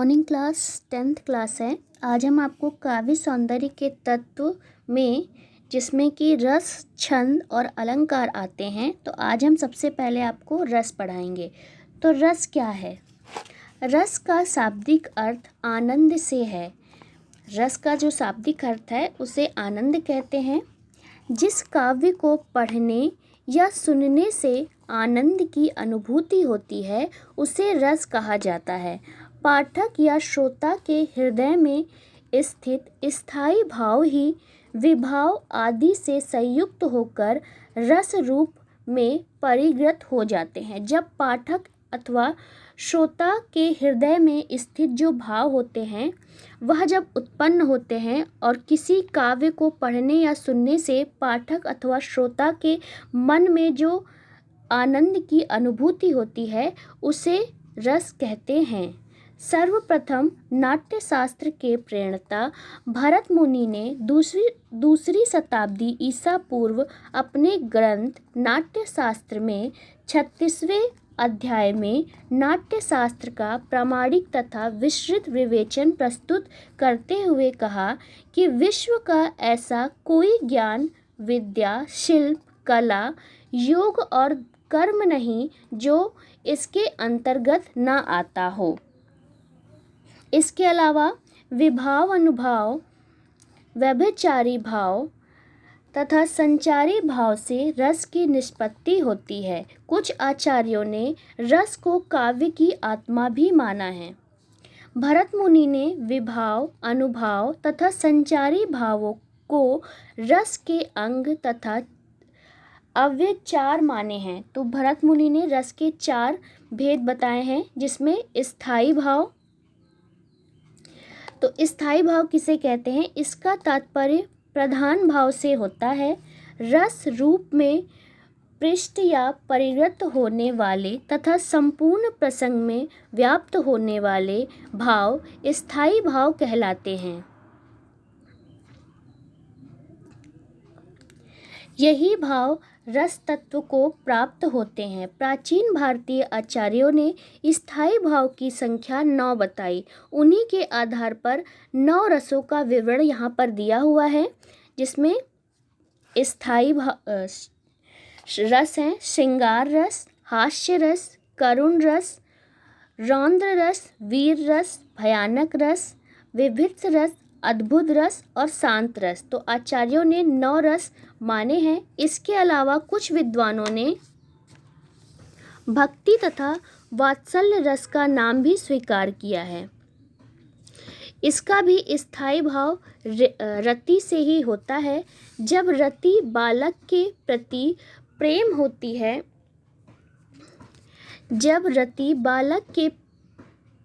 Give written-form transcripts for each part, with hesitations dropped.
Morning class 10th class है। आज हम आपको काव्य सौंदर्य के तत्व में जिसमें कि रस, छंद और अलंकार आते हैं, तो आज हम सबसे पहले आपको रस पढ़ाएंगे। तो रस क्या है? रस का शाब्दिक अर्थ आनंद से है। रस का जो शाब्दिक अर्थ है उसे आनंद कहते हैं। जिस काव्य को पढ़ने या सुनने से आनंद की अनुभूति होती है उसे रस कहा जाता है। पाठक या श्रोता के हृदय में स्थित स्थायी भाव ही विभाव आदि से संयुक्त होकर रस रूप में परिगृत हो जाते हैं। जब पाठक अथवा श्रोता के हृदय में स्थित जो भाव होते हैं वह जब उत्पन्न होते हैं और किसी काव्य को पढ़ने या सुनने से पाठक अथवा श्रोता के मन में जो आनंद की अनुभूति होती है उसे रस कहते हैं। सर्वप्रथम नाट्य शास्त्र के प्रणेता भरत मुनि ने दूसरी शताब्दी ईसा पूर्व अपने ग्रंथ नाट्य शास्त्र में 36वें अध्याय में नाट्य शास्त्र का प्रामाणिक तथा विस्तृत विवेचन प्रस्तुत करते हुए कहा कि विश्व का ऐसा कोई ज्ञान, विद्या, शिल्प, कला, योग और कर्म नहीं जो इसके अंतर्गत न आता हो। इसके अलावा विभाव, अनुभाव, व्यभिचारी भाव तथा संचारी भाव से रस की निष्पत्ति होती है। कुछ आचार्यों ने रस को काव्य की आत्मा भी माना है। भरत मुनि ने विभाव, अनुभाव तथा संचारी भावों को रस के अंग तथा अव्यय 4 माने हैं। तो भरत मुनि ने रस के 4 भेद बताए हैं, जिसमें स्थायी भाव। तो स्थायी भाव किसे कहते हैं? इसका तात्पर्य प्रधान भाव से होता है। रस रूप में पृष्ठ या परिगृत होने वाले तथा संपूर्ण प्रसंग में व्याप्त होने वाले भाव स्थायी भाव कहलाते हैं। यही भाव रस तत्व को प्राप्त होते हैं। प्राचीन भारतीय आचार्यों ने स्थायी भाव की संख्या 9 बताई। उन्हीं के आधार पर 9 रसों का विवरण यहाँ पर दिया हुआ है, जिसमें स्थायी रस हैं श्रृंगार रस, हास्य रस, करुण रस, रौद्र रस, वीर रस, भयानक रस, विभत्स रस, अद्भुत रस और शांत रस। तो आचार्यों ने 9 रस माने हैं। इसके अलावा कुछ विद्वानों ने भक्ति तथा वात्सल्य रस का नाम भी स्वीकार किया है। इसका भी स्थायी भाव रति से ही होता है। जब रति बालक के प्रति प्रेम होती है, जब रति बालक के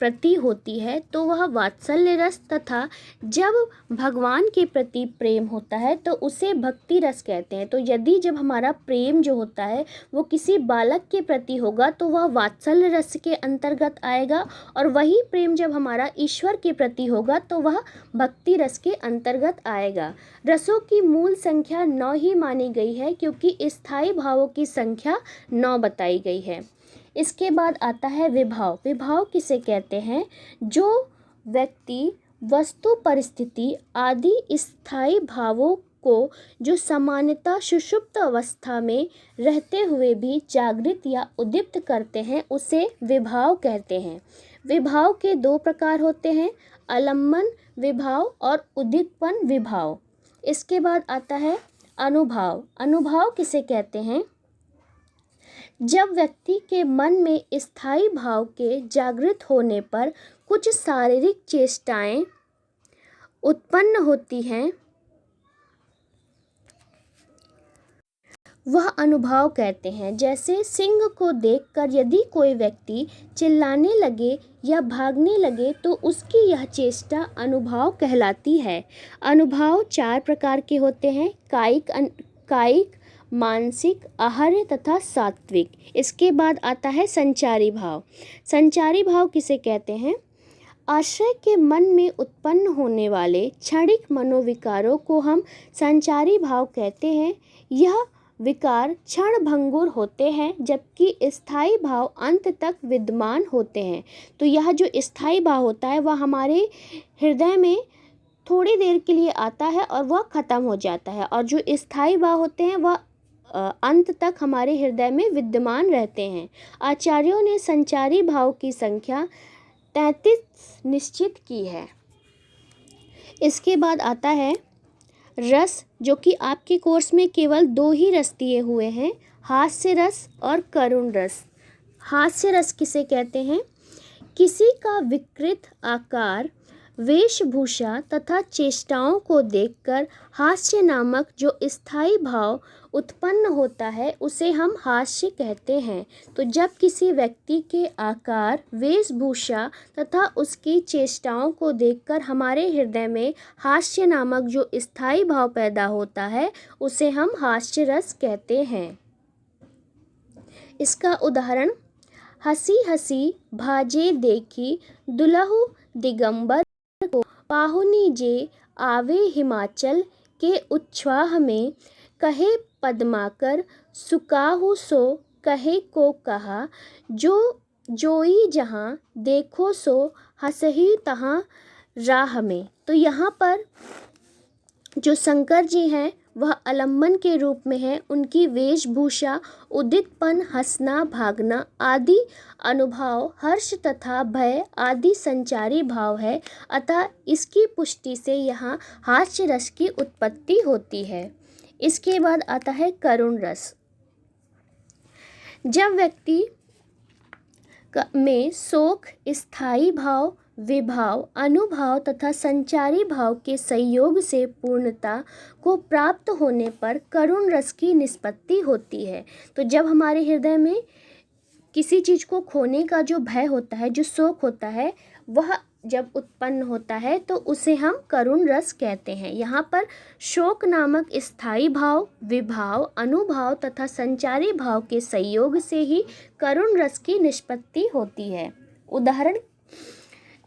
प्रति होती है तो वह वात्सल्य रस, तथा जब भगवान के प्रति प्रेम होता है तो उसे भक्ति रस कहते हैं। तो यदि जब हमारा प्रेम जो होता है वो किसी बालक के प्रति होगा तो वह वात्सल्य रस के अंतर्गत आएगा, और वही प्रेम जब हमारा ईश्वर के प्रति होगा तो वह भक्ति रस के अंतर्गत आएगा। रसों की मूल संख्या 9 ही मानी गई है, क्योंकि स्थायी भावों की संख्या 9 बताई गई है। इसके बाद आता है विभाव। विभाव किसे कहते हैं? जो व्यक्ति, वस्तु, परिस्थिति आदि स्थायी भावों को जो सामान्यतः सुषुप्त अवस्था में रहते हुए भी जागृत या उद्दीप्त करते हैं उसे विभाव कहते हैं। विभाव के 2 प्रकार होते हैं, आलम्बन विभाव और उद्दीपन विभाव। इसके बाद आता है अनुभाव। अनुभाव किसे कहते हैं? जब व्यक्ति के मन में स्थायी भाव के जागृत होने पर कुछ शारीरिक चेष्टाएं उत्पन्न होती हैं, वह अनुभाव कहते हैं। जैसे सिंह को देखकर यदि कोई व्यक्ति चिल्लाने लगे या भागने लगे तो उसकी यह चेष्टा अनुभाव कहलाती है। अनुभाव 4 प्रकार के होते हैं, कायिक, मानसिक, आहार्य तथा सात्विक। इसके बाद आता है संचारी भाव। संचारी भाव किसे कहते हैं? आश्रय के मन में उत्पन्न होने वाले क्षणिक मनोविकारों को हम संचारी भाव कहते हैं। यह विकार क्षण भंगुर होते हैं, जबकि स्थायी भाव अंत तक विद्यमान होते हैं। तो यह जो स्थायी भाव होता है वह हमारे हृदय में थोड़ी देर के लिए आता है और वह ख़त्म हो जाता है, और जो स्थायी भाव होते हैं वह अंत तक हमारे हृदय में विद्यमान रहते हैं। आचार्यों ने संचारी भाव की संख्या 33 निश्चित की है। इसके बाद आता है रस, जो कि आपके कोर्स में केवल 2 ही रस दिए हुए हैं, हास्य रस और करुण रस। हास्य रस किसे कहते हैं? किसी का विकृत आकार, वेशभूषा तथा चेष्टाओं को देखकर हास्य नामक जो स्थायी भाव उत्पन्न होता है उसे हम हास्य कहते हैं। तो जब किसी व्यक्ति के आकार, वेशभूषा तथा उसकी चेष्टाओं को देखकर हमारे हृदय में हास्य नामक जो स्थायी भाव पैदा होता है उसे हम हास्य रस कहते हैं। इसका उदाहरण, हंसी हंसी भाजे देखी दुलहु दिगंबर को, पाहुनी जे आवे हिमाचल के उच्छ्वाह में, कहे पद्माकर सुकाहु सो कहे को कहा, जो जोई जहाँ देखो सो हंसही तहाँ राह में। तो यहाँ पर जो शंकर जी हैं वह अलंबन के रूप में है। उनकी वेशभूषा उदितपन, हंसना, भागना आदि अनुभाव, हर्ष तथा भय आदि संचारी भाव है, अतः इसकी पुष्टि से यहाँ हास्य रस की उत्पत्ति होती है। इसके बाद आता है करुण रस। जब व्यक्ति में शोक, स्थायी भाव, विभाव, अनुभाव तथा संचारी भाव के संयोग से पूर्णता को प्राप्त होने पर करुण रस की निष्पत्ति होती है। तो जब हमारे हृदय में किसी चीज़ को खोने का जो भय होता है, जो शोक होता है, वह जब उत्पन्न होता है तो उसे हम करुण रस कहते हैं। यहाँ पर शोक नामक स्थायी भाव, विभाव, अनुभाव तथा संचारी भाव के संयोग से ही करुण रस की निष्पत्ति होती है। उदाहरण,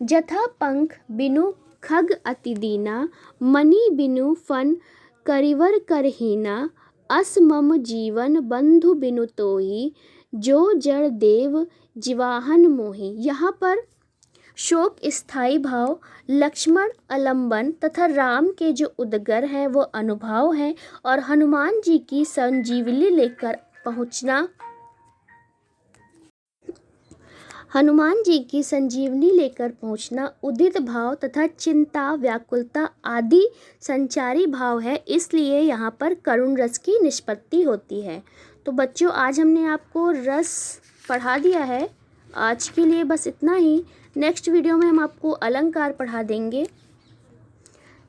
जथा पंख बिनु खग अति दीना, मणि बिनु फन करिवर करहीना, अस मम जीवन बंधु बिनु तोही, जो जड़ देव जीवाहन मोही। यहाँ पर शोक स्थायी भाव, लक्ष्मण अलंबन तथा राम के जो उदगर हैं वो अनुभाव हैं, और हनुमान जी की संजीवनी लेकर पहुँचना उदित भाव तथा चिंता, व्याकुलता आदि संचारी भाव है, इसलिए यहाँ पर करुण रस की निष्पत्ति होती है। तो बच्चों, आज हमने आपको रस पढ़ा दिया है। आज के लिए बस इतना ही। नेक्स्ट वीडियो में हम आपको अलंकार पढ़ा देंगे।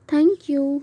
Thank you.